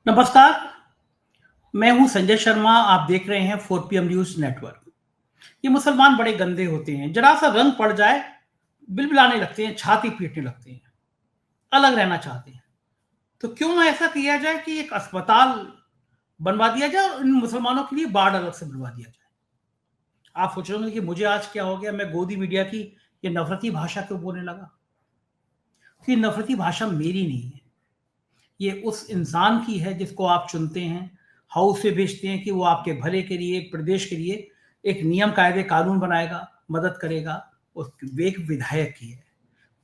नमस्कार, मैं हूं संजय शर्मा। आप देख रहे हैं 4 PM न्यूज नेटवर्क। ये मुसलमान बड़े गंदे होते हैं, जरा सा रंग पड़ जाए बिलबिलाने लगते हैं, छाती पीटने लगते हैं, अलग रहना चाहते हैं। तो क्यों ना ऐसा किया जाए कि एक अस्पताल बनवा दिया जाए और इन मुसलमानों के लिए वार्ड अलग से बनवा दिया जाए। आप सोच रहे होंगे कि मुझे आज क्या हो गया, मैं गोदी मीडिया की ये नफरती भाषा क्यों बोलने लगा। तो ये नफरती भाषा मेरी नहीं है, ये उस इंसान की है जिसको आप चुनते हैं, हाउस से भेजते हैं कि वो आपके भले के लिए, प्रदेश के लिए एक नियम कायदे कानून बनाएगा, मदद करेगा। उस वे एक विधायक की है,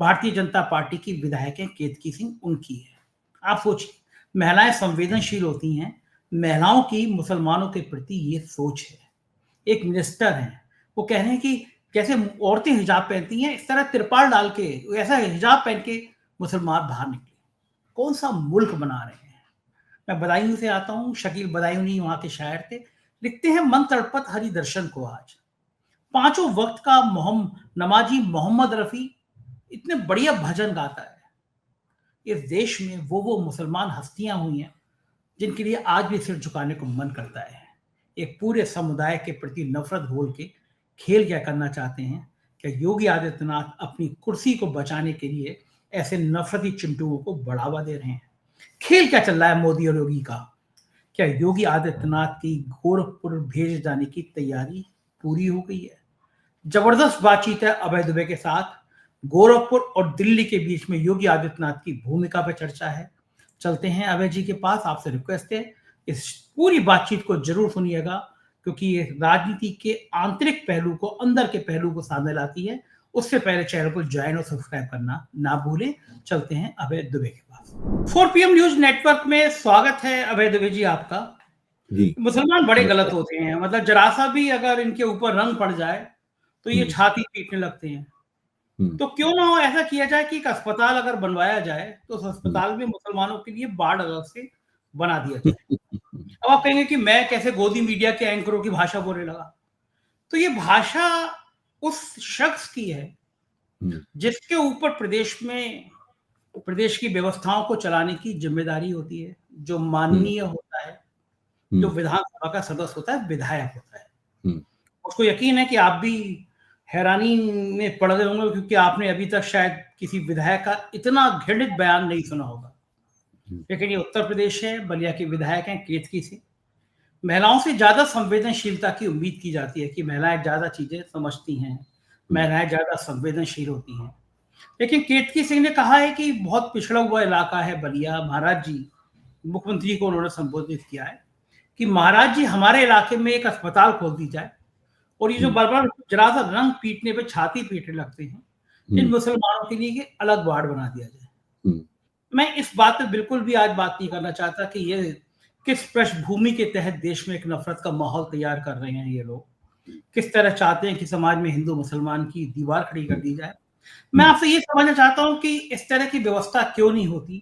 भारतीय जनता पार्टी की विधायक है केतकी सिंह, उनकी है। आप सोचिए, महिलाएं संवेदनशील होती हैं, महिलाओं की मुसलमानों के प्रति ये सोच है। एक मिनिस्टर हैं, वो कह रहे हैं कि जैसे औरतें हिजाब पहनती हैं, इस तरह तिरपाल डाल के, ऐसा हिजाब पहन के मुसलमान बाहर निकले। कौन सा मुल्क बना रहे हैं। मैं बदायूं से आता हूं, शकील बदायूनी वहां के शायर थे। लिखते हैं, मन तड़पत हरि दर्शन को आज, पांचों वक्त का नमाजी मोहम्मद रफी इतने बढ़िया भजन गाता है। इस देश में वो मुसलमान हस्तियां हुई हैं जिनके लिए आज भी सिर झुकाने को मन करता है। एक पूरे समुदाय के प्रति नफरत घोल के खेल क्या करना चाहते हैं। क्या योगी आदित्यनाथ अपनी कुर्सी को बचाने के लिए ऐसे नफरती चिंटुओं को बढ़ावा दे रहे हैं? खेल क्या चल रहा है मोदी और योगी का? क्या योगी आदित्यनाथ की गोरखपुर भेजे जाने की तैयारी पूरी हो गई है? जबरदस्त बातचीत है अभय दुबे के साथ। गोरखपुर और दिल्ली के बीच में योगी आदित्यनाथ की भूमिका पर चर्चा है। चलते हैं अभय जी के पास। आपसे रिक्वेस्ट है, इस पूरी बातचीत को जरूर सुनिएगा, क्योंकि ये राजनीति के आंतरिक पहलू को, अंदर के पहलू को सामने लाती है। उससे पहले चैनल को ज्वाइन और सब्सक्राइब करना ना भूलें। चलते हैं अभय दुबे के पास। 4 PM न्यूज नेटवर्क में स्वागत है अभय दुबे जी आपका। जी। मुसलमान बड़े गलत होते हैं, मतलब जरा सा भी अगर इनके ऊपर रंग पड़ जाए तो ये छाती पीटने लगते हैं। तो क्यों ना हो ऐसा किया जाए कि एक अस्पताल अगर बनवाया जाए तो उस अस्पताल में मुसलमानों के लिए वार्ड अलग से बना दिया जाए। अब आप कहेंगे कि मैं कैसे गोदी मीडिया के एंकरों की भाषा बोलने लगा। तो ये भाषा उस शख्स की है जिसके ऊपर प्रदेश की व्यवस्थाओं को चलाने की जिम्मेदारी होती है, जो माननीय होता है, जो विधानसभा का सदस्य होता है, विधायक होता है। उसको यकीन है कि आप भी हैरानी में पड़ गए होंगे, क्योंकि आपने अभी तक शायद किसी विधायक का इतना घृणित बयान नहीं सुना होगा। लेकिन ये उत्तर प्रदेश है, बलिया के विधायक हैं केतकी सिंह। महिलाओं से ज्यादा संवेदनशीलता की उम्मीद की जाती है कि महिलाएं ज्यादा चीजें समझती हैं, महिलाएं ज्यादा संवेदनशील होती हैं। लेकिन केतकी सिंह ने कहा है कि बहुत पिछड़ा हुआ इलाका है बलिया। महाराज जी, मुख्यमंत्री को उन्होंने संबोधित किया है कि महाराज जी, हमारे इलाके में एक अस्पताल खोल दी जाए और ये जो बार-बार जरा सा रंग पीटने पे छाती पीटने लगते हैं, इन मुसलमानों के लिए ये अलग वार्ड बना दिया जाए। मैं इस बात पे बिल्कुल भी आज बात नहीं करना चाहता कि ये किस पृष्ठभूमि के तहत देश में एक नफरत का माहौल तैयार कर रहे हैं ये लोग, किस तरह चाहते हैं कि समाज में हिंदू मुसलमान की दीवार खड़ी कर दी जाए। मैं आपसे ये समझना चाहता हूं कि इस तरह की व्यवस्था क्यों नहीं होती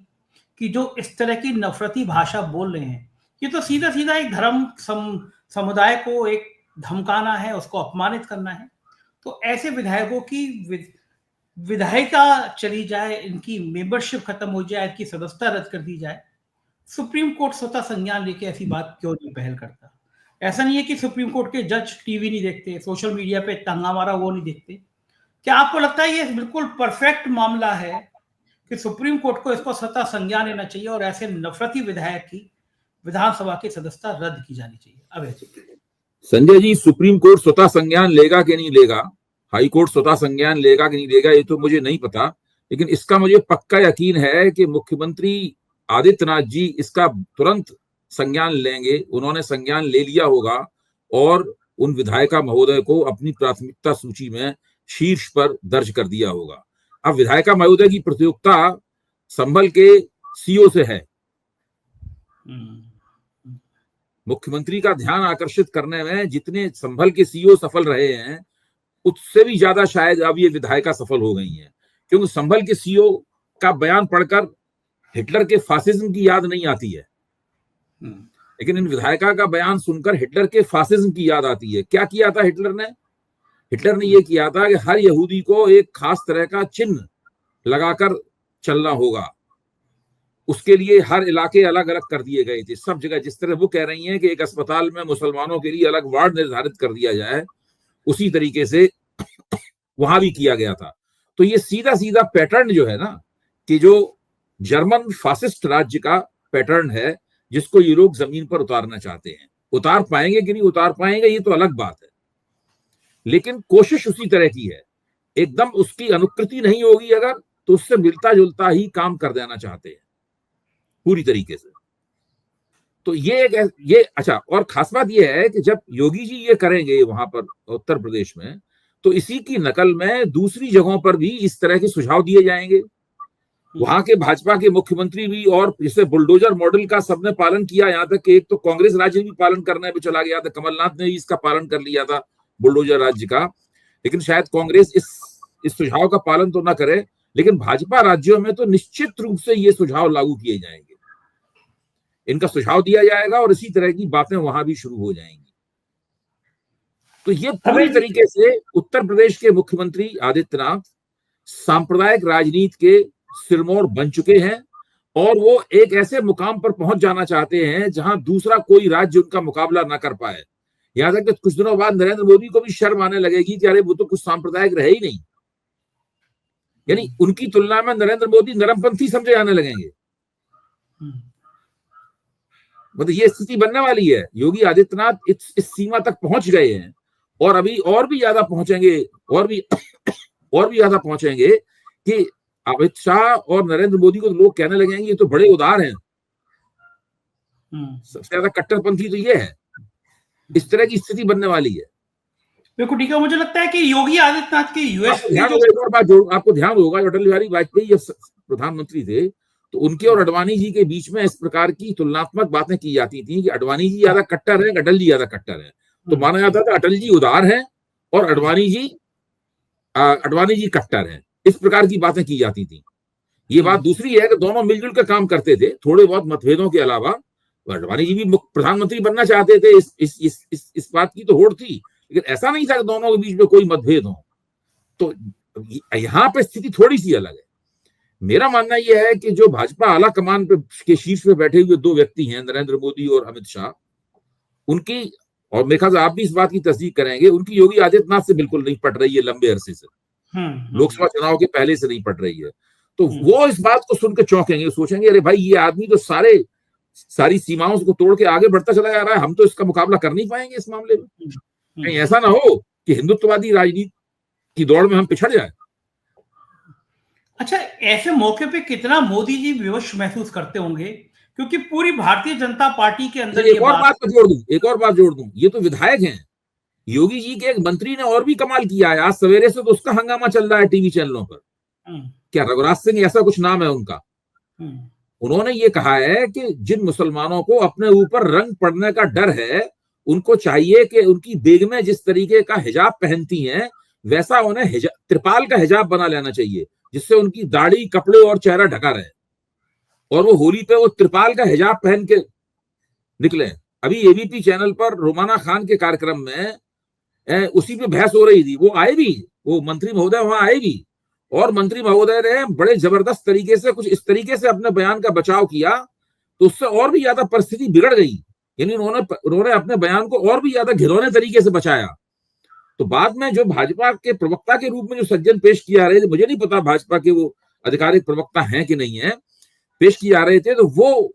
कि जो इस तरह की नफरती भाषा बोल रहे हैं, ये तो सीधा सीधा एक समुदाय को एक धमकाना है, उसको अपमानित करना है। तो ऐसे विधायकों की विधायिका चली जाए, इनकी मेंबरशिप खत्म हो जाए, इनकी सदस्यता रद्द कर दी जाए। सुप्रीम कोर्ट स्वतः संज्ञान लेके ऐसी बात क्यों नहीं पहल करता? ऐसा नहीं है कि सुप्रीम कोर्ट के जज टीवी नहीं देखते, सोशल मीडिया पे तंगा मारा वो नहीं देखते। क्या आपको लगता है ये बिल्कुल परफेक्ट मामला है कि सुप्रीम कोर्ट को इसको स्वतः संज्ञान लेना चाहिए और ऐसे नफरती विधायक की विधानसभा की सदस्यता रद्द की जानी चाहिए? अभय जी। संजय जी, सुप्रीम कोर्ट स्वतः संज्ञान लेगा कि नहीं लेगा, हाई कोर्ट स्वतः संज्ञान लेगा कि नहीं लेगा, ये तो मुझे नहीं पता। लेकिन इसका मुझे पक्का यकीन है कि मुख्यमंत्री आदित्यनाथ जी इसका तुरंत संज्ञान लेंगे। उन्होंने संज्ञान ले लिया होगा और उन विधायिका महोदय को अपनी प्राथमिकता सूची में शीर्ष पर दर्ज कर दिया होगा। अब विधायिका महोदय की प्रतियोगिता संभल के सीओ से है। मुख्यमंत्री का ध्यान आकर्षित करने में जितने संभल के सीईओ सफल रहे हैं, उससे भी ज्यादा शायद अब ये विधायिका सफल हो गई हैं, क्योंकि संभल के सीईओ का बयान पढ़कर हिटलर के फासिज्म की याद नहीं आती है, लेकिन इन विधायिका का बयान सुनकर हिटलर के फासिज्म की याद आती है। क्या किया था हिटलर ने? हिटलर ने यह किया था कि हर यहूदी को एक खास तरह का चिन्ह लगाकर चलना होगा। उसके लिए हर इलाके अलग अलग कर दिए गए थे, सब जगह। जिस तरह वो कह रही हैं कि एक अस्पताल में मुसलमानों के लिए अलग वार्ड निर्धारित कर दिया जाए, उसी तरीके से वहां भी किया गया था। तो ये सीधा सीधा पैटर्न जो है ना, कि जो जर्मन फासिस्ट राज्य का पैटर्न है, जिसको ये लोग जमीन पर उतारना चाहते हैं। उतार पाएंगे कि नहीं उतार पाएंगे ये तो अलग बात है, लेकिन कोशिश उसी तरह की है। एकदम उसकी अनुकृति नहीं होगी अगर, तो उससे मिलता जुलता ही काम कर देना चाहते हैं पूरी तरीके से। तो ये अच्छा, और खास बात ये है कि जब योगी जी ये करेंगे वहां पर उत्तर प्रदेश में, तो इसी की नकल में दूसरी जगहों पर भी इस तरह के सुझाव दिए जाएंगे। वहां के भाजपा के मुख्यमंत्री भी, और जैसे बुलडोजर मॉडल का सबने पालन किया, यहां तक कि एक तो कांग्रेस राज्य भी पालन करने पे चला गया था, कमलनाथ ने भी इसका पालन कर लिया था बुलडोजर राज्य का। लेकिन शायद कांग्रेस इस सुझाव का पालन तो ना करे, लेकिन भाजपा राज्यों में तो निश्चित रूप से ये सुझाव लागू किए जाएंगे। इनका सुझाव दिया जाएगा और इसी तरह की बातें वहां भी शुरू हो जाएंगी। तो ये पूरी तरीके से उत्तर प्रदेश के मुख्यमंत्री आदित्यनाथ सांप्रदायिक राजनीति के सिरमौर बन चुके हैं, और वो एक ऐसे मुकाम पर पहुंच जाना चाहते हैं जहां दूसरा कोई राज्य उनका मुकाबला ना कर पाए। यहां तक कि कुछ दिनों बाद नरेंद्र मोदी को भी शर्म आने लगेगी कि अरे वो तो कुछ सांप्रदायिक रहे ही नहीं, यानी उनकी तुलना में नरेंद्र मोदी नरमपंथी समझे जाने लगेंगे। मतलब ये स्थिति बनने वाली है। योगी आदित्यनाथ इस सीमा तक पहुंच गए हैं, और अभी और भी ज्यादा पहुंचेंगे, और भी ज्यादा पहुंचेंगे कि अमित शाह और नरेंद्र मोदी को तो लोग कहने लगेंगे ये तो बड़े उदार हैं। सबसे ज्यादा कट्टरपंथी तो ये है। इस तरह की स्थिति बनने वाली है। बिल्कुल ठीक है। मुझे लगता है कि योगी आदित्यनाथ की यूएस आपको ध्यान होगा, अटल बिहारी वाजपेयी प्रधानमंत्री थे, तो उनके और अडवाणी जी के बीच में इस प्रकार की तुलनात्मक बातें की जाती थी कि अडवाणी जी ज्यादा कट्टर है, अटल जी ज्यादा कट्टर है। तो माना जाता था अटल जी उदार है और अडवाणी जी कट्टर है। इस प्रकार की बातें की जाती थी। ये बात दूसरी है कि दोनों मिलजुल कर काम करते थे, थोड़े बहुत मतभेदों के अलावा। अडवाणी जी भी प्रधानमंत्री बनना चाहते थे, इस बात की तो होड़ थी, लेकिन ऐसा नहीं था कि दोनों के बीच में कोई मतभेद हो। तो यहां पे स्थिति थोड़ी सी अलग है। मेरा मानना यह है कि जो भाजपा आला कमान के शीर्ष पे बैठे हुए दो व्यक्ति हैं, नरेंद्र मोदी और अमित शाह, उनकी, और मेरे ख्याल से आप भी इस बात की तस्दीक करेंगे, उनकी योगी आदित्यनाथ से बिल्कुल नहीं पट रही है लंबे अरसे से। लोकसभा चुनाव के पहले से नहीं पट रही है। तो वो इस बात को सुनकर चौंकेंगे, सोचेंगे अरे भाई ये आदमी तो सारी सीमाओं को तोड़ के आगे बढ़ता चला जा रहा है, हम तो इसका मुकाबला कर नहीं पाएंगे इस मामले में। कहीं ऐसा ना हो कि हिंदुत्ववादी राजनीति की दौड़ में हम पिछड़ जाए। अच्छा, ऐसे मौके पे कितना मोदी जी विवश महसूस करते होंगे, क्योंकि पूरी भारतीय जनता पार्टी के अंदर एक और बात जोड़ दूं, ये तो विधायक हैं। योगी जी के एक मंत्री ने और भी कमाल किया है। आज सवेरे से तो उसका हंगामा चल रहा है टीवी चैनलों पर। क्या रघुराज सिंह ऐसा कुछ नाम है उनका? उन्होंने ये कहा है कि जिन मुसलमानों को अपने ऊपर रंग पड़ने का डर है, उनको चाहिए कि उनकी बेगमें जिस तरीके का हिजाब पहनती हैं, वैसा उन्हें त्रिपाल का हिजाब बना लेना चाहिए, जिससे उनकी दाढ़ी, कपड़े और चेहरा ढका रहे, और वो होली पे वो त्रिपाल का हिजाब पहन के निकले। अभी एबीपी चैनल पर रोमाना खान के कार्यक्रम में उसी पे बहस हो रही थी। वो आए भी, वो मंत्री महोदय वहां आए भी, और मंत्री महोदय ने बड़े जबरदस्त तरीके से कुछ इस तरीके से अपने बयान का बचाव किया, तो उससे और भी ज्यादा परिस्थिति बिगड़ गई। यानी उन्होंने अपने बयान को और भी ज्यादा घिनौने तरीके से बचाया। तो बाद में जो भाजपा के प्रवक्ता के रूप में जो सज्जन पेश किया रहे थे, मुझे नहीं पता भाजपा के वो आधिकारिक प्रवक्ता हैं कि नहीं है, पेश किया रहे थे, तो वो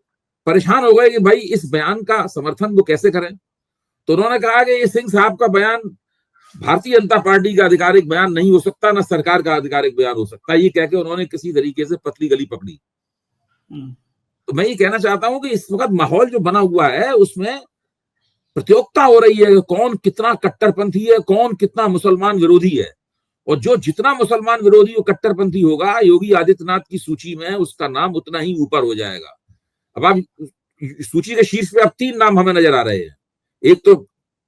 परेशान हो गए कि भाई इस बयान का समर्थन वो कैसे करें। तो उन्होंने कहा कि ये सिंह साहब का बयान भारतीय जनता पार्टी का आधिकारिक बयान नहीं हो सकता, ना सरकार का आधिकारिक बयान हो सकता। ये कहकर उन्होंने किसी तरीके से पतली गली पकड़ी। तो मैं ये कहना चाहता हूं कि इस वक्त माहौल जो बना हुआ है उसमें प्रतियोगिता हो रही है, कौन कितना कट्टरपंथी है, कौन कितना मुसलमान विरोधी है, और जो जितना मुसलमान विरोधी और कट्टरपंथी होगा, योगी आदित्यनाथ की सूची में उसका नाम उतना ही ऊपर हो जाएगा। अब आप सूची के शीर्ष पे अब 3 नाम हमें नजर आ रहे हैं। एक तो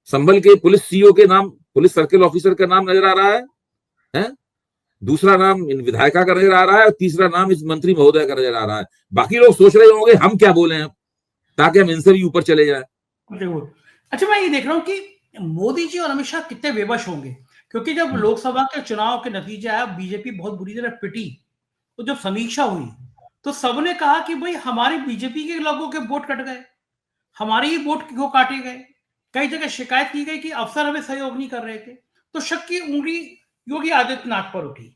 संभल के पुलिस सीओ के नाम, पुलिस सर्किल ऑफिसर का नाम नजर आ रहा है? दूसरा नाम इन विधायिका का नजर आ रहा है, और तीसरा नाम इस मंत्री महोदय का नजर आ रहा है। बाकी लोग सोच रहे होंगे हम क्या बोले हैं ताकि हम इनसे भी ऊपर चले जाए। अच्छा, मैं ये देख रहा हूँ कि मोदी जी और अमित शाह कितने बेबस होंगे, क्योंकि जब लोकसभा के चुनाव के नतीजे आया, बीजेपी बहुत बुरी तरह पिटी, तो जब समीक्षा हुई तो सबने कहा कि भाई हमारे बीजेपी के लोगों के वोट कट गए, हमारे ही वोट क्यों काटे गए। कई जगह शिकायत की गई कि अफसर हमें सहयोग नहीं कर रहे थे। तो शक की उंगली योगी आदित्यनाथ पर उठी।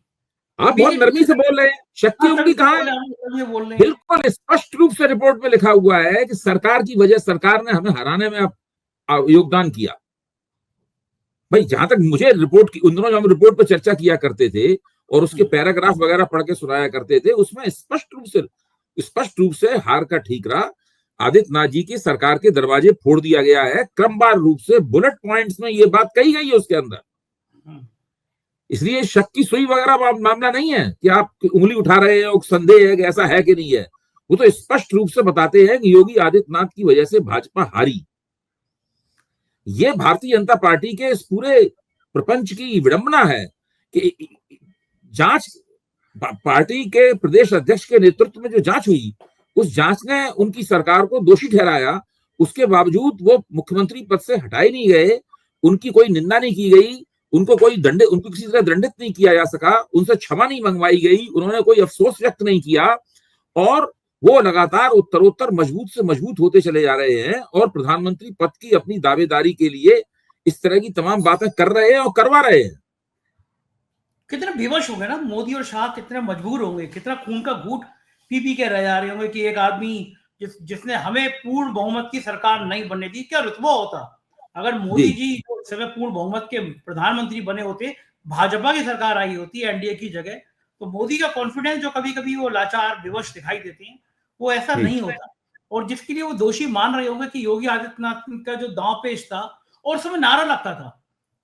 आप बहुत बीजेपी नरमी से बोल रहे हैं, शक की हाँ, उंगली सभी कहाँ है? ये बोल रहे हैं। बिल्कुल स्पष्ट रूप से रिपोर्ट में लिखा हुआ है कि सरकार की वजह, सरकार ने हमें हराने में योगदान किया। भाई जहां तक मुझे रिपोर्ट की, उन दिनों जब हम रिपोर्ट पर चर्चा किया करते थे और उसके पैराग्राफ वगैरह पढ़ के सुनाया करते थे, उसमें स्पष्ट रूप से हार का ठीकरा आदित्यनाथ जी की सरकार के दरवाजे फोड़ दिया गया है। क्रमवार रूप से बुलेट पॉइंट्स में ये बात कही गई है उसके अंदर। इसलिए शक की सुई वगैरह मामला नहीं है कि आप उंगली उठा रहे हैं और संदेह है कि ऐसा है कि नहीं है। वो तो स्पष्ट रूप से बताते हैं कि योगी आदित्यनाथ की वजह से भाजपा हारी। ये भारतीय जनता पार्टी के इस पूरे प्रपंच की विडंबना है कि जांच, पार्टी के प्रदेश अध्यक्ष के नेतृत्व में जो जांच हुई, उस जांच ने उनकी सरकार को दोषी ठहराया। उसके बावजूद वो मुख्यमंत्री पद से हटाए नहीं गए, उनकी कोई निंदा नहीं की गई, उनको किसी तरह दंडित नहीं किया जा सका, उनसे क्षमा नहीं मंगवाई गई, उन्होंने कोई अफसोस व्यक्त नहीं किया, और वो लगातार उत्तरोत्तर मजबूत से मजबूत होते चले जा रहे हैं और प्रधानमंत्री पद की अपनी दावेदारी के लिए इस तरह की तमाम बातें कर रहे हैं और करवा रहे हैं। कितने विवश होंगे ना मोदी और शाह, कितने मजबूर होंगे, कितना खून का घूंट पी पी के रह जा रहे होंगे कि एक आदमी जिसने हमें पूर्ण बहुमत की सरकार नहीं बनने दी। क्या रुतबा होता अगर मोदी जी जो इस समय पूर्ण बहुमत के प्रधानमंत्री बने होते, भाजपा की सरकार आई होती एनडीए की जगह, तो मोदी का कॉन्फिडेंस जो कभी कभी वो लाचार विवश दिखाई देते हैं, वो ऐसा नहीं होता। और जिसके लिए वो दोषी मान रहे होंगे कि योगी आदित्यनाथ का जो दांव पेश था और समय नारा लगता था,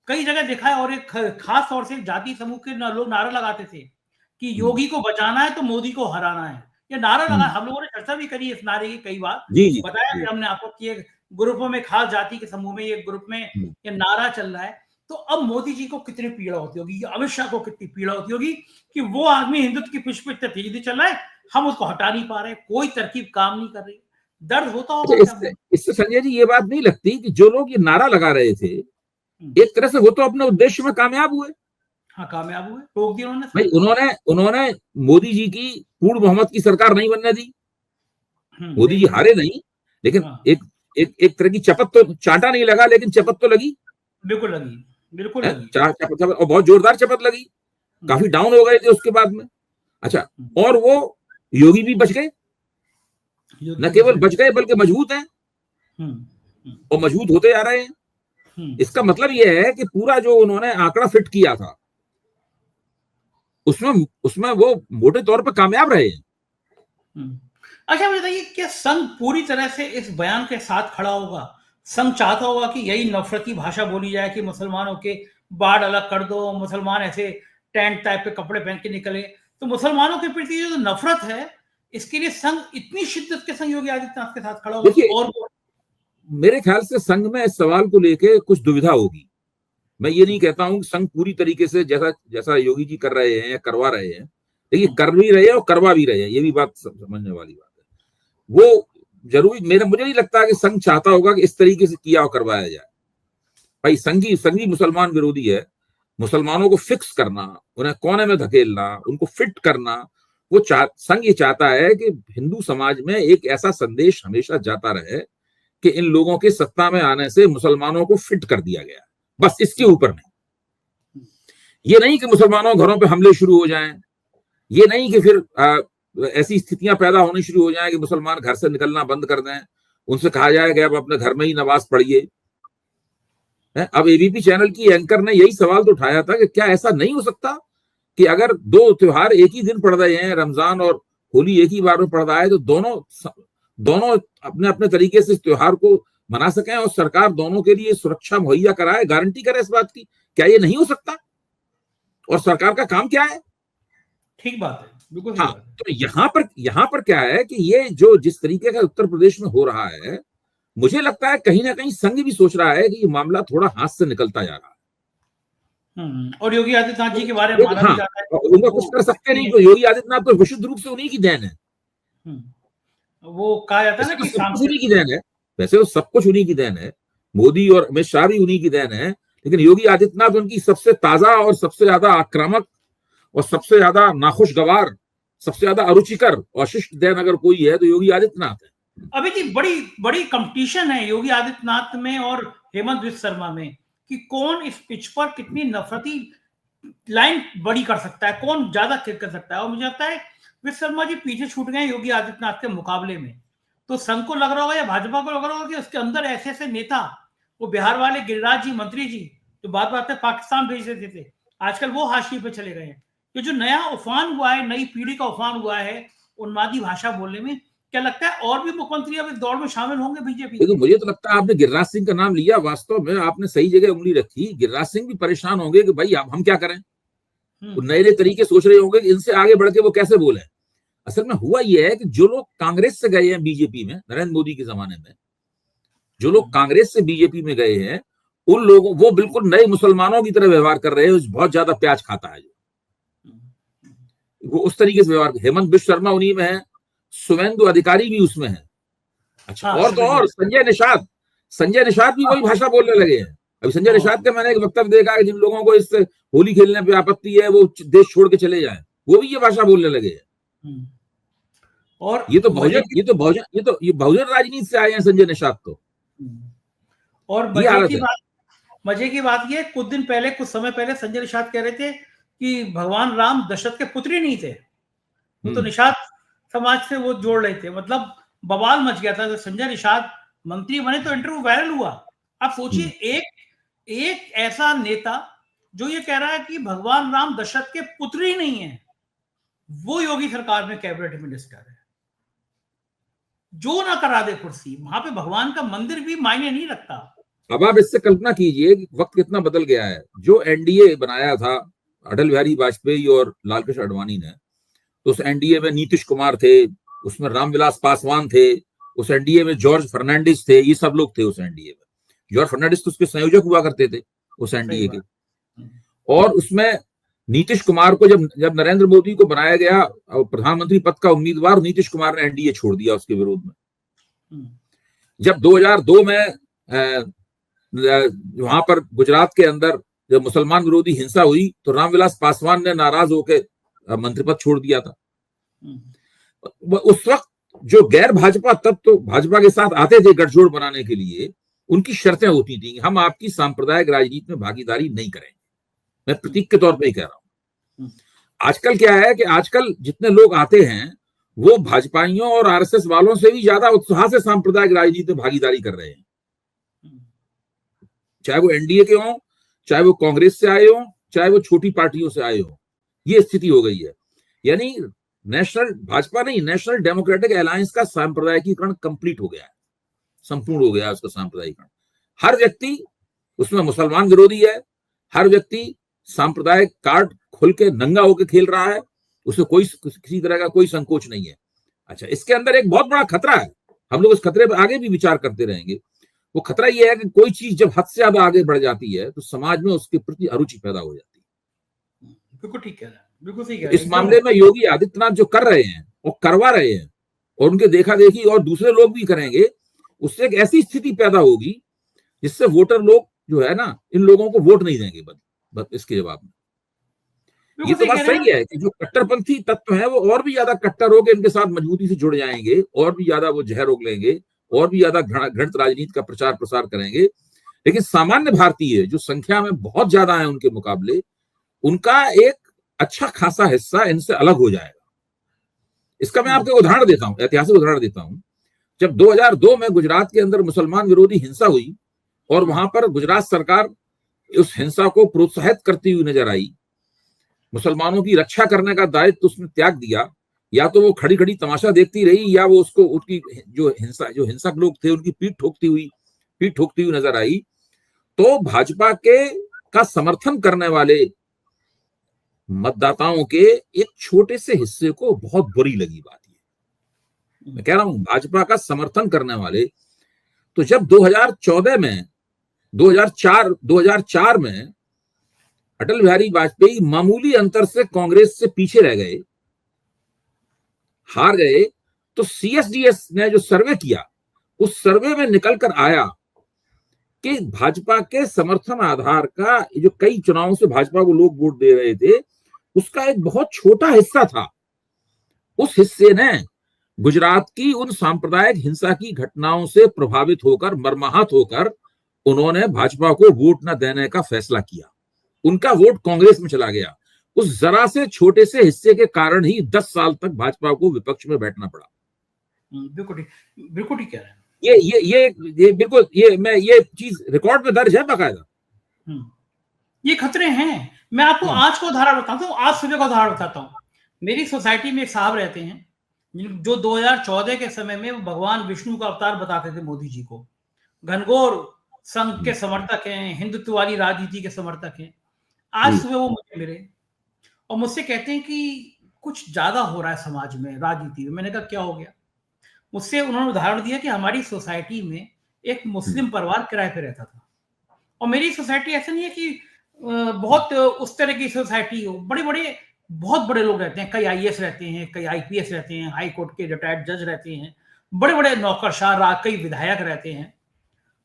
कई जगह देखा है, और एक खास तौर से जाति समूह के लोग नारा लगाते थे कि योगी को बचाना है तो मोदी को हराना है। ये नारा लगा, हम लोगों ने चर्चा भी करी इस नारे की कई बार, बताया कि हमने आपको कि ग्रुपों में, खास जाति के समूह में, ये ग्रुप में ये नारा चल रहा है। तो अब मोदी जी को कितनी पीड़ा होती होगी, अमित शाह को कितनी पीड़ा होती होगी कि वो आदमी हिंदुत्व की पुष्प इतने तेजी चल रहा है, हम उसको हटा नहीं पा रहे, कोई तरकीब काम नहीं कर रही। दर्द होता होगा। इससे संजय जी ये बात नहीं लगती कि जो लोग ये नारा लगा रहे थे, एक तरह से वो तो अपने उद्देश्य में कामयाब हुए। हाँ, कामयाब हुए, रोक दिया उन्होंने। भाई उन्होंने मोदी जी की पूर्ण बहुमत की सरकार नहीं बनने दी। मोदी जी हारे नहीं, लेकिन एक तरह की चपत तो, चांटा नहीं लगा लेकिन चपत तो लगी। बिल्कुल लगी, बिल्कुल लगी। चपत, और बहुत जोरदार चपत लगी। काफी डाउन हो गए थे उसके बाद में। अच्छा, और वो योगी भी बच गए, न केवल बच गए बल्कि मजबूत हैं और मजबूत होते जा रहे हैं। इसका मतलब यह है कि पूरा जो उन्होंने आंकड़ा फिट किया था, उसमें वो मोटे तौर पर कामयाब रहे हैं। अच्छा, मुझे बताइए, क्या संघ पूरी तरह से इस बयान के साथ खड़ा होगा? संघ चाहता होगा कि यही नफरती भाषा बोली जाए कि मुसलमानों के बाढ़ अलग कर दो, मुसलमान ऐसे टेंट टाइप के कपड़े पहन के निकले, तो मुसलमानों के प्रति जो नफरत है, इसके लिए संघ इतनी शिद्दत के संग योगी आदित्यनाथ के साथ खड़ा होगा? और मेरे ख्याल से संघ में इस सवाल को लेके कुछ दुविधा होगी। मैं ये नहीं कहता हूं कि संघ पूरी तरीके से जैसा योगी जी कर रहे हैं या करवा रहे हैं, लेकिन कर भी रहे हैं और करवा भी रहे हैं, ये भी बात समझने वाली बात है। वो जरूरी मुझे नहीं लगता कि संघ चाहता होगा कि इस तरीके से किया और करवाया जाए। भाई संघी मुसलमान विरोधी है। मुसलमानों को फिक्स करना, उन्हें कोने में धकेलना, उनको फिट करना, वो संघ ये चाहता है कि हिंदू समाज में एक ऐसा संदेश हमेशा जाता रहे कि इन लोगों के सत्ता में आने से मुसलमानों को फिट कर दिया गया, बस इसके ऊपर नहीं। ये नहीं कि मुसलमानों घरों पे हमले शुरू हो जाएं, ये नहीं कि फिर ऐसी स्थितियां पैदा होनी शुरू हो जाएं कि मुसलमान घर से निकलना बंद कर दें, उनसे कहा जाए कि अब अपने घर में ही नमाज पढ़िए। अब एबीपी चैनल की एंकर ने यही सवाल तो उठाया था कि क्या ऐसा नहीं हो सकता कि अगर दो त्योहार एक ही दिन पड़ रहे हैं, रमजान और होली एक ही बार में पड़ रहा है, तो दोनों अपने अपने तरीके से इस त्योहार को मना सकें और सरकार दोनों के लिए सुरक्षा मुहैया कराए, गारंटी करे इस बात की? क्या ये नहीं हो सकता? और सरकार का काम क्या है? ठीक बात है, बिल्कुल। हाँ, तो यहाँ पर क्या है कि ये जो जिस तरीके का उत्तर प्रदेश में हो रहा है, मुझे लगता है कहीं ना कहीं संघ भी सोच रहा है कि ये मामला थोड़ा हाथ से निकलता जा रहा है। और योगी आदित्यनाथ जी के बारे में माना भी जाता है उनका कुछ कर सकते नहीं, तो योगी आदित्यनाथ तो विशुद्ध रूप से उन्हीं की देन है। वो कहा जाता है ना कि सब कुछ उन्हीं की देन है, वैसे तो सब कुछ उन्हीं की देन है, मोदी और अमित शाह भी उन्हीं की देन है, लेकिन योगी आदित्यनाथ उनकी सबसे ताजा और सबसे ज्यादा आक्रामक और सबसे ज्यादा नाखुशगवार सबसे ज्यादा अरुचिकर और शिष्ट दैन अगर कोई है तो योगी आदित्यनाथ है। अभी जी बड़ी बड़ी कंपटीशन है योगी आदित्यनाथ में और हेमंत बिस्वा शर्मा में कि कौन इस पिच पर कितनी नफरती लाइन बड़ी कर सकता है, कौन ज्यादा क्लिक कर सकता है। और मुझे लगता है बिस्वा शर्मा जी पीछे छूट गए योगी आदित्यनाथ के मुकाबले में। तो संघ को लग रहा होगा या भाजपा को लग रहा होगा कि उसके अंदर ऐसे ऐसे नेता, वो बिहार वाले गिरिराज जी मंत्री जी जो बात बात में पाकिस्तान भेज देते थे, आजकल वो हाशिए पे चले गए हैं। ये जो नया उफान हुआ है, नई पीढ़ी का उफान हुआ है उन्मादी भाषा बोलने में, क्या लगता है और भी मुख्यमंत्री अब इस दौड़ में शामिल होंगे बीजेपी? तो मुझे तो लगता है आपने गिरिराज सिंह का नाम लिया, वास्तव में आपने सही जगह उंगली रखी। गिरिराज सिंह भी परेशान होंगे कि भाई हम क्या करें, वो नए नए तरीके सोच रहे होंगे कि इनसे आगे बढ़ के वो कैसे बोले। असल में हुआ यह है कि जो लोग कांग्रेस से गए हैं बीजेपी में नरेंद्र मोदी के जमाने में, जो लोग कांग्रेस से बीजेपी में गए हैं, उन लोगों वो बिल्कुल नए मुसलमानों की तरह व्यवहार कर रहे हैं, बहुत ज्यादा प्याज खाता है वो उस तरीके से व्यवहार। हेमंत बिस्वा शर्मा उन्हीं में है, शुभेंदु अधिकारी भी उसमें है। अच्छा, और तो और संजय निषाद भी वही भाषा बोलने लगे हैं। अभी संजय निषाद का मैंने एक वक्तव्य देखा है, जिन लोगों को इस होली खेलने पे आपत्ति है वो देश छोड़ के चले जाएं, वो भी ये भाषा बोलने लगे हैं। और ये बहुजन राजनीति से आए हैं संजय निषाद तो। और मजे की बात ये, कुछ समय पहले संजय निषाद कह रहे थे कि भगवान राम दशरथ के पुत्र ही नहीं थे, वो तो निषाद समाज से वो जोड़ रहे थे। मतलब बवाल मच गया था। तो संजय निषाद मंत्री बने तो इंटरव्यू वायरल हुआ। आप सोचिए एक ऐसा नेता जो ये कह रहा है कि भगवान राम दशरथ के पुत्र ही नहीं है, वो योगी सरकार में कैबिनेट मिनिस्टर है। जो ना करा दे कुर्सी, वहां पे भगवान का मंदिर भी मायने नहीं रखता। अब आप इससे कल्पना कीजिए कि वक्त कितना बदल गया है। जो एनडीए बनाया था अटल बिहारी वाजपेयी और लालकृष्ण आडवाणी ने, तो उस एनडीए में नीतीश कुमार थे, उसमें रामविलास पासवान थे, उस एनडीए में जॉर्ज फर्नांडिस थे, ये सब लोग थे उस एनडीए में। जॉर्ज फर्नांडिस तो उसके संयोजक हुआ करते थे उस एनडीए के। और उसमें नीतीश कुमार को जब नरेंद्र मोदी को बनाया गया प्रधानमंत्री पद का उम्मीदवार, नीतीश कुमार ने एनडीए छोड़ दिया उसके विरोध में। जब 2002 में वहां पर गुजरात के अंदर जब मुसलमान विरोधी हिंसा हुई तो रामविलास पासवान ने नाराज होकर मंत्री पद छोड़ दिया था। उस वक्त जो गैर भाजपा तत्व तो भाजपा के साथ आते थे गठजोड़ बनाने के लिए, उनकी शर्तें होती थी, हम आपकी सांप्रदायिक राजनीति में भागीदारी नहीं करेंगे। मैं प्रतीक के तौर पे ही कह रहा हूं। आजकल क्या है कि आजकल जितने लोग आते हैं वो भाजपाइयों और आरएसएस वालों से भी ज्यादा उत्साह से सांप्रदायिक राजनीति में भागीदारी कर रहे हैं, चाहे वो एनडीए के हों, चाहे वो कांग्रेस से आए हों, चाहे वो छोटी पार्टियों से आए हों। ये स्थिति हो गई है। यानी नेशनल भाजपा नहीं, नेशनल डेमोक्रेटिक अलायंस का सांप्रदायिकीकरण कंप्लीट हो गया है, संपूर्ण हो गया है उसका सांप्रदायिकरण। हर व्यक्ति उसमें मुसलमान विरोधी है, हर व्यक्ति सांप्रदायिक कार्ड खोल के नंगा होकर खेल रहा है, उसे कोई किसी तरह का कोई संकोच नहीं है। अच्छा, इसके अंदर एक बहुत बड़ा खतरा है, हम लोग इस खतरे पर आगे भी विचार करते रहेंगे। वो खतरा ये है कि कोई चीज जब हद से ज्यादा आगे बढ़ जाती है तो समाज में उसके प्रति अरुचि पैदा हो जाती है। बिल्कुल ठीक कह रहा है, बिल्कुल सही कह रहा है। इस मामले में योगी आदित्यनाथ जो कर रहे हैं और करवा रहे हैं, और उनके देखा देखी और दूसरे लोग भी करेंगे, उससे एक ऐसी स्थिति पैदा होगी जिससे वोटर लोग जो है ना, इन लोगों को वोट नहीं देंगे। बस इसके जवाब में ये तो बात सही है कि जो कट्टरपंथी तत्व है वो और भी ज्यादा कट्टर होकर इनके साथ मजबूती से जुड़ जाएंगे, और भी ज्यादा वो जहर उग लेंगे, और भी ज्यादा घृणित राजनीति का प्रचार प्रसार करेंगे। लेकिन सामान्य भारतीय जो संख्या में बहुत ज्यादा है उनके मुकाबले, उनका एक अच्छा खासा हिस्सा इनसे अलग हो जाएगा। इसका मैं आपको उदाहरण देता हूं, ऐतिहासिक उदाहरण देता हूं। जब 2002 में गुजरात के अंदर मुसलमान विरोधी हिंसा हुई और वहां पर गुजरात सरकार उस हिंसा को प्रोत्साहित करती हुई नजर आई, मुसलमानों की रक्षा करने का दायित्व उसने त्याग दिया, या तो वो खड़ी खड़ी तमाशा देखती रही, या वो उसको उनकी जो हिंसक लोग थे उनकी पीठ ठोकती हुई नजर आई। तो भाजपा के का समर्थन करने वाले मतदाताओं के एक छोटे से हिस्से को बहुत बुरी लगी बात ये। मैं कह रहा हूं भाजपा का समर्थन करने वाले, तो जब 2004 में अटल बिहारी वाजपेयी मामूली अंतर से कांग्रेस से पीछे रह गए, हार गए, तो सीएसडीएस ने जो सर्वे किया, उस सर्वे में निकल कर आया कि भाजपा के समर्थन आधार का जो कई चुनावों से भाजपा को लोग वोट दे रहे थे, उसका एक बहुत छोटा हिस्सा था उस हिस्से ने गुजरात की उन सांप्रदायिक हिंसा की घटनाओं से प्रभावित होकर, मर्माहत होकर उन्होंने भाजपा को वोट न देने का फैसला किया। उनका वोट कांग्रेस में चला गया। उस जरा से छोटे से हिस्से के कारण ही 10 साल तक भाजपा को विपक्ष में बैठना पड़ा। बिल्कुल बिल्कुल ठीक कह रहे हैं। ये बिल्कुल, ये चीज रिकॉर्ड में दर्ज है बाकायदा। ये खतरे हैं। मैं आपको आज का उदाहरण बताता हूँ, आज सुबह का उदाहरण बताता हूँ। मेरी सोसाइटी में एक साहब रहते हैं जो 2014 के समय में भगवान विष्णु का अवतार बताते थे मोदी जी को। घनघोर संघ के समर्थक हैं, हिंदुत्ववादी राजनीति के समर्थक हैं। आज सुबह वो मुझे मिले और मुझसे कहते हैं कि कुछ ज्यादा हो रहा है समाज में, राजनीति में। मैंने कहा क्या हो गया? मुझसे उन्होंने उदाहरण दिया कि हमारी सोसाइटी में एक मुस्लिम परिवार किराए पे रहता था, और मेरी सोसाइटी ऐसा नहीं है कि बहुत उस तरह की सोसाइटी हो। बहुत बड़े लोग रहते हैं, कई आईएएस रहते हैं, कई आईपीएस रहते हैं, हाई कोर्ट के रिटायर्ड जज रहते हैं, बड़े बड़े नौकरशाह, कई विधायक रहते हैं।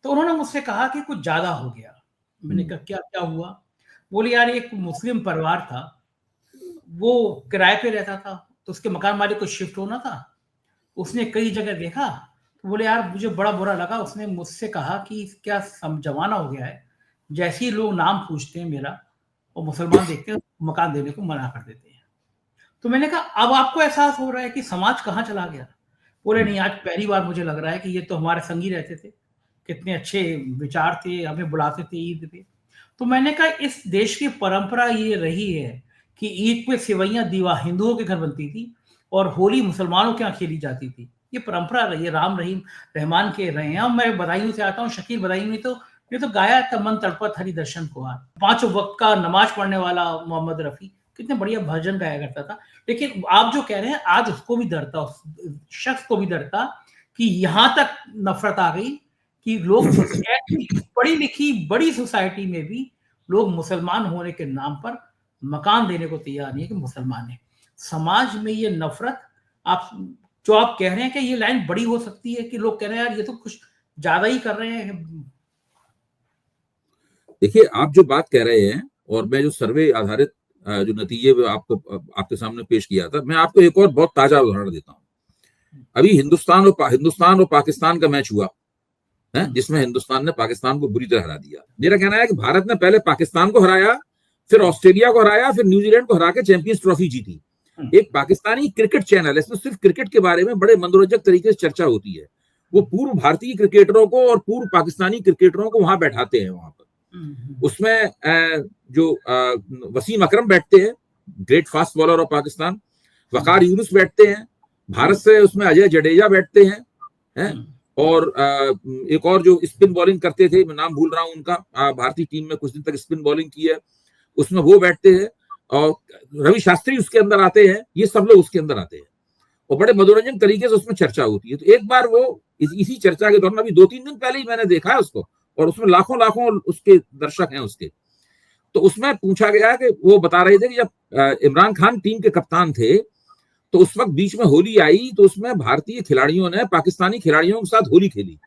तो उन्होंने मुझसे कहा कि कुछ ज्यादा हो गया। मैंने कहा क्या क्या हुआ? बोले यार एक मुस्लिम परिवार था, वो किराए पे रहता था, तो उसके मकान मालिक को शिफ्ट होना था। उसने कई जगह देखा, तो बोले यार मुझे बड़ा बुरा लगा। उसने मुझसे कहा कि क्या जमाना हो गया है, जैसे ही लोग नाम पूछते हैं मेरा और मुसलमान देखते हैं, मकान देने को मना कर देते हैं। तो मैंने कहा अब आपको एहसास हो रहा है कि समाज कहाँ चला गया? बोले नहीं, आज पहली बार मुझे लग रहा है कि ये तो हमारे संगी रहते थे, कितने अच्छे विचार थे, हमें बुलाते थे ईद पे। तो मैंने कहा इस देश की परंपरा ये रही है कि ईद पे सेवैयां दीवा हिंदुओं के घर बनती थी और होली मुसलमानों के यहाँ खेली जाती थी। ये परंपरा रही है, राम रहीम रहमान के रहे हैं। मैं बदायूं से आता हूँ, शकील बदायूं ने तो ये तो गाया था, मन तड़पत हरि दर्शन को आ। 5 वक्त का नमाज पढ़ने वाला मोहम्मद रफी कितने बढ़िया भजन गाया करता था। लेकिन आप जो कह रहे हैं, आज उसको भी डरता, उस शख्स को भी डरता कि यहां तक नफरत आ गई कि लोग पढ़ी लिखी बड़ी सोसाइटी में भी लोग मुसलमान होने के नाम पर मकान देने को तैयार नहीं है कि मुसलमान है। समाज में ये नफरत, आप जो आप कह रहे हैं कि ये लाइन बड़ी हो सकती है कि लोग कह रहे हैं यार ये तो कुछ ज्यादा ही कर रहे हैं। देखिए, आप जो बात कह रहे हैं और मैं जो सर्वे आधारित जो नतीजे आपको आपके सामने पेश किया था, मैं आपको एक और बहुत ताजा उदाहरण देता हूं। अभी हिंदुस्तान और पाकिस्तान का मैच हुआ है, जिसमें हिंदुस्तान ने पाकिस्तान को बुरी तरह हरा दिया। मेरा कहना है कि भारत ने पहले पाकिस्तान को हराया, फिर ऑस्ट्रेलिया को हराया, फिर न्यूजीलैंड को हरा के चैंपियंस ट्रॉफी जीती। एक पाकिस्तानी क्रिकेट चैनल है, इसमें सिर्फ क्रिकेट के बारे में बड़े मनोरंजक तरीके से चर्चा होती है। वो पूर्व भारतीय क्रिकेटरों को और पूर्व पाकिस्तानी क्रिकेटरों को वहां बैठाते हैं वहां पर। उसमें जो वसीम अकरम बैठते हैं, great fast bowler of Pakistan, Waqar Younis बैठते हैं, भारत से उसमें अजय जडेजा बैठते हैं, और एक और जो स्पिन बॉलिंग करते थे, मैं नाम भूल रहा हूं उनका, भारतीय टीम में कुछ दिन तक स्पिन बॉलिंग की है, उसमें वो बैठते हैं, और रवि शास्त्री उसके अंदर आते हैं। ये सब लोग उसके अंदर आते हैं और बड़े मनोरंजन तरीके से उसमें चर्चा होती है। तो एक बार वो इसी चर्चा के दौरान, अभी 2-3 दिन पहले ही मैंने देखा है उसको, और उसमें लाखों उसके दर्शक हैं उसके। तो उसमें पूछा गया कि वो बता रहे थे कि जब इमरान खान टीम के कप्तान थे तो उस वक्त बीच में होली आई, तो उसमें भारतीय खिलाड़ियों ने पाकिस्तानी खिलाड़ियों के साथ होली खेली।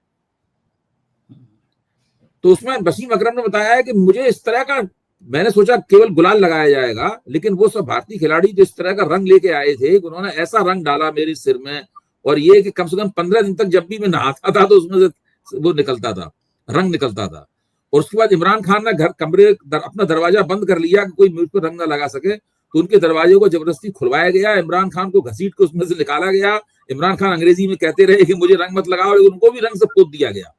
तो उसमें वसीम अकरम ने बताया है कि मुझे इस तरह का, मैंने सोचा केवल गुलाल लगाया जाएगा, लेकिन वो सब भारतीय खिलाड़ी जो इस तरह का रंग लेके आए थे, उन्होंने ऐसा रंग डाला मेरे सिर में, और ये कि कम से कम 15 दिन तक जब भी मैं नहाता था तो उसमें से वो निकलता था, रंग निकलता था। और उसके बाद इमरान खान ने अपना दरवाजा बंद कर लिया कि कोई मुझ पर रंग ना लगा सके, तो उनके दरवाजे को जबरदस्ती खुलवाया गया, इमरान खान को घसीट के उसमें से निकाला गया। इमरान खान अंग्रेजी में कहते रहे कि मुझे रंग मत लगाओ, लेकिन उनको भी रंग से पोत दिया गया।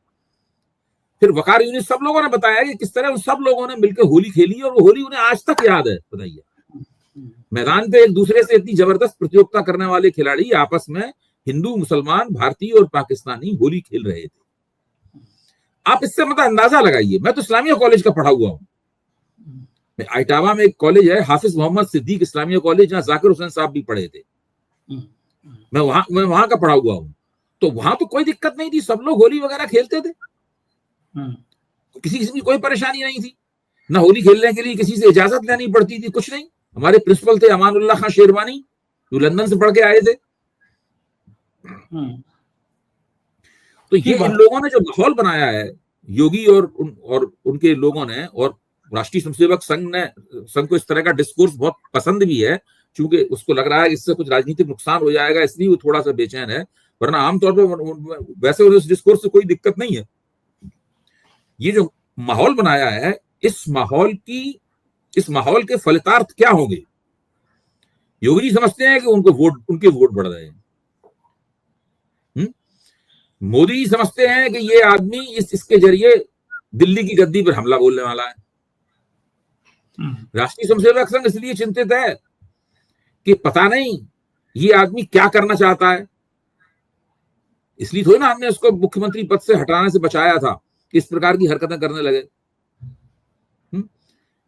फिर वकार यूनुस, सब लोगों ने बताया कि किस तरह उन सब लोगों ने मिलकर होली खेली, और वो होली उन्हें आज तक याद है। बताइए, मैदान पे एक दूसरे से इतनी जबरदस्त प्रतियोगिता करने वाले खिलाड़ी आपस में, हिंदू, मुसलमान, भारतीय और पाकिस्तानी, होली खेल रहे थे। आप इससे मतलब अंदाजा लगाइए। मैं तो इस्लामिया कॉलेज का पढ़ा हुआ हूं। इटावा में एक कॉलेज है, हाफिज मोहम्मद सिद्दीक इस्लामिया कॉलेज, जहां जाकिर हुसैन साहब भी पढ़े थे। मैं वहां का पढ़ा हुआ हूं। तो वहां तो कोई दिक्कत नहीं थी, सब लोग होली वगैरह खेलते थे, किसी किसी की कोई परेशानी नहीं थी। ना होली खेलने के लिए किसी से इजाजत लेनी पड़ती थी, कुछ नहीं। हमारे प्रिंसिपल थे अमानुल्लाह खान शेरवानी, जो लंदन से पढ़ के आए थे। तो ये इन लोगों ने जो माहौल बनाया है, योगी और उनके लोगों ने, और राष्ट्रीय स्वयंसेवक संघ को इस तरह का डिस्कोर्स बहुत पसंद भी है, चूंकि उसको लग रहा है इससे कुछ राजनीतिक नुकसान हो जाएगा, इसलिए वो थोड़ा सा बेचैन है, वरना आमतौर पर वैसे उस डिस्कोर्स से कोई दिक्कत नहीं है। ये जो माहौल बनाया है, इस माहौल के फलितार्थ क्या होंगे? योगी जी समझते हैं कि उनके वोट बढ़ रहे हैं। मोदी जी समझते हैं कि ये आदमी इसके जरिए दिल्ली की गद्दी पर हमला बोलने वाला है। राष्ट्रीय स्वयंसेवक संघ इसलिए चिंतित है कि पता नहीं ये आदमी क्या करना चाहता है, इसलिए थोड़ी ना हमने उसको मुख्यमंत्री पद से हटाने से बचाया था कि इस प्रकार की हरकतें करने लगे।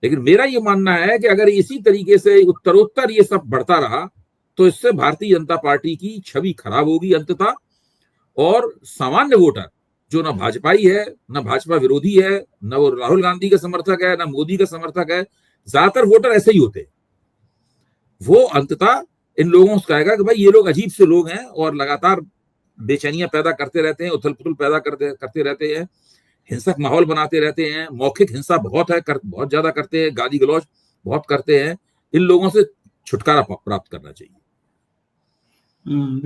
लेकिन मेरा ये मानना है कि अगर इसी तरीके से उत्तरोत्तर ये सब बढ़ता रहा तो इससे भारतीय जनता पार्टी की छवि खराब होगी अंततः, और सामान्य वोटर जो ना भाजपाई है, ना भाजपा विरोधी है, ना वो राहुल गांधी का समर्थक है, ना मोदी का समर्थक है, ज्यादातर वोटर ऐसे ही होते हैं। वो अंततः इन लोगों से कहेगा कि भाई ये लोग अजीब से लोग हैं और लगातार बेचैनियां पैदा करते रहते हैं, उथल पुथल पैदा करते रहते हैं, हिंसक माहौल बनाते रहते हैं, मौखिक हिंसा बहुत बहुत ज्यादा करते हैं, गाली गलौज बहुत करते हैं। इन लोगों से छुटकारा प्राप्त करना चाहिए।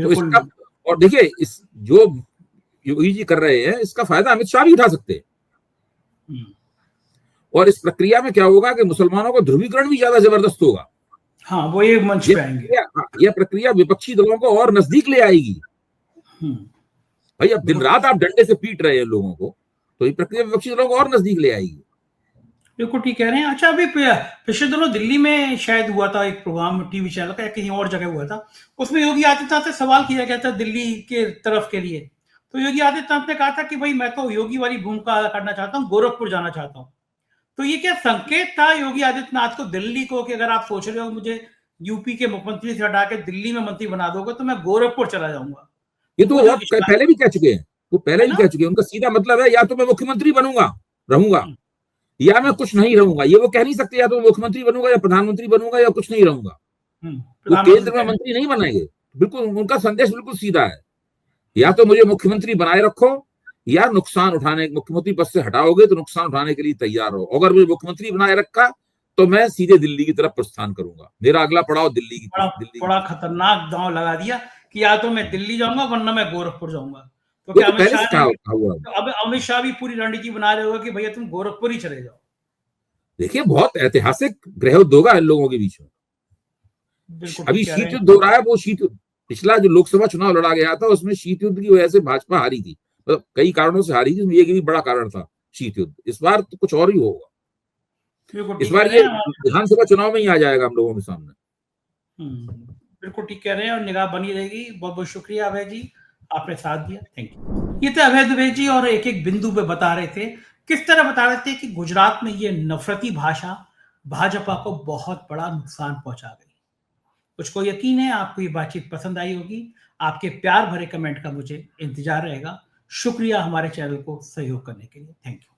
तो इसका, और देखिए इस जो योगी जी कर रहे हैं इसका फायदा अमित शाह भी उठा सकते हैं, और इस प्रक्रिया में क्या होगा कि मुसलमानों का ध्रुवीकरण भी ज्यादा जबरदस्त होगा। हाँ, वो एक मंच पे आएंगे। यह प्रक्रिया विपक्षी दलों को और नजदीक ले आएगी। भाई अब दिन रात आप डंडे से पीट रहे हैं लोगों को, तो ये प्रक्रिया विपक्षी दलों को और नजदीक ले आएगी। बिल्कुल ठीक कह रहे हैं। अच्छा, अभी पिछले दिनों दिल्ली में शायद हुआ था एक प्रोग्राम टीवी चैनल का, कहीं और जगह हुआ था, उसमें योगी आदित्यनाथ से सवाल किया गया था दिल्ली के तरफ के लिए। तो योगी आदित्यनाथ ने कहा था कि भाई मैं तो योगी वाली भूमिका अदा करना चाहता हूँ, गोरखपुर जाना चाहता हूँ। तो ये क्या संकेत था योगी आदित्यनाथ को दिल्ली को कि अगर आप सोच रहे हो मुझे यूपी के मुख्यमंत्री से हटा के दिल्ली में मंत्री बना दोगे तो मैं गोरखपुर चला जाऊंगा? ये तो पहले भी कह चुके हैं, वो पहले भी कह चुके हैं। उनका सीधा मतलब है या तो मैं मुख्यमंत्री रहूंगा या मैं कुछ नहीं रहूंगा। ये वो कह नहीं सकते या तो मुख्यमंत्री बनूंगा या प्रधानमंत्री बनूंगा या कुछ नहीं रहूंगा। वो केंद्र में मंत्री नहीं बनाएंगे। बिल्कुल उनका संदेश बिल्कुल सीधा है, या तो मुझे मुख्यमंत्री बनाए रखो या नुकसान उठाने, मुख्यमंत्री पद से हटाओगे तो नुकसान उठाने के लिए तैयार हो। अगर मुझे मुख्यमंत्री बनाए रखा तो मैं सीधे दिल्ली की तरफ प्रस्थान करूंगा, मेरा अगला पड़ाव दिल्ली की। बड़ा खतरनाक दांव लगा दिया कि या तो मैं दिल्ली जाऊंगा वरना मैं गोरखपुर जाऊंगा। तो क्या अमित शाह भी पूरी रणनीति बना रहे होगा कि भैया तुम गोरखपुर ही चले जाओ। देखिए बहुत ऐतिहासिक ग्रहयुद्ध होगा इन लोगों के बीच में। अभी शीत युद्ध हो रहा है, वो शीत युद्ध पिछला जो लोकसभा चुनाव लड़ा गया था उसमें शीत युद्ध की वजह से भाजपा हारी थी, मतलब कई कारणों से हारी थी, ये भी बड़ा कारण था शीत युद्ध। इस बार तो कुछ और ही होगा, इस बार ये विधानसभा चुनाव में ही आ जाएगा हम लोगों के सामने। बिल्कुल ठीक कह रहे हैं और निगाह बनी रहेगी। बहुत बहुत शुक्रिया अभय जी, आपने साथ दिया, थैंक यू। ये थे अभय दुबे जी और एक एक बिंदु पे बता रहे थे, किस तरह बता रहे थे कि गुजरात में ये नफरती भाषा भाजपा को बहुत बड़ा नुकसान पहुंचा गई। मुझको यकीन है आपको ये बातचीत पसंद आई होगी। आपके प्यार भरे कमेंट का मुझे इंतजार रहेगा। शुक्रिया हमारे चैनल को सहयोग करने के लिए, थैंक यू।